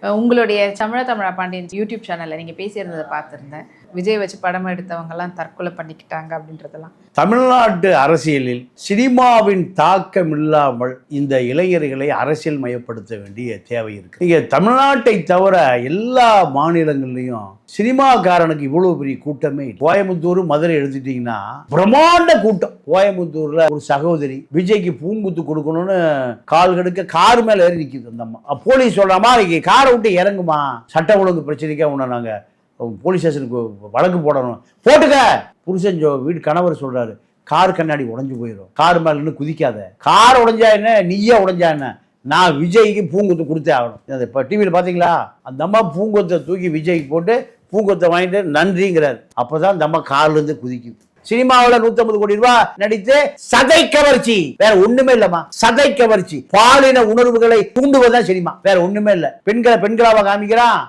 உங்களுடைய தமிழா பாண்டியன் யூடியூப் சேனல்ல நீங்க பேசியிருந்ததை பார்த்திருந்தேன். விஜய் வச்சு படம் எடுத்தவங்கலாம் தற்கொலை பண்ணிக்கிட்டாங்க அப்படின்றதெல்லாம். தமிழ்நாட்டு அரசியலில் சினிமாவின் தாக்கம் இல்லாமல் இந்த இளைஞர்களை அரசியல் மயப்படுத்த வேண்டிய தேவை இருக்கு. நீங்க தமிழ்நாட்டை தவிர எல்லா மாநிலங்கள்லையும் சினிமாக்காரனுக்கு இவ்வளவு பெரிய கூட்டமே. கோயம்புத்தூர், மதுரை எடுத்துட்டீங்கன்னா பிரம்மாண்ட கூட்டம். கோயம்புத்தூர்ல ஒரு சகோதரி விஜய்க்கு பூங்குத்து கொடுக்கணும்னு கால் கடுக்க கார் மேல ஏறி நிக்குது. அந்த அம்மா போலீஸ் சொல்றாமா, காரை விட்டு இறங்குமா, சட்ட ஒழுங்கு பிரச்சனைக்கா உன்னை நாங்க போலீஸ் ஸ்டேஷனுக்கு வழக்கு போடணும். போட்டுக்க. புருஷன் வீடு கணவர் சொல்றாரு, கார் கண்ணாடி உடைஞ்சு போயிடும், கார் மேல இன்னும் குதிக்காத. கார் உடைஞ்சா என்ன, நீயே உடைஞ்சா என்ன, நான் விஜய்க்கு பூங்குத்து கொடுத்தே ஆகணும். இப்போ டிவியில் பார்த்தீங்களா, அந்த அம்மா பூங்குத்தை தூக்கி விஜய்க்கு போட்டு பூங்குத்தை வாங்கிட்டு நன்றிங்கிறார். அப்போதான் அந்த அம்மா கார்ல இருந்து குதிக்குது. சினிமாவில் 150 கோடி ரூபாய் நடித்து சதை கவர்ச்சி, வேற ஒண்ணுமே இல்லம்மா. சதை கவர்ச்சி, பாலின உணர்வுகளை தூண்டுவதுதான் சினிமா, வேற ஒண்ணுமே இல்ல. பெண்களை பெண்களாக காமிக்கிறான்.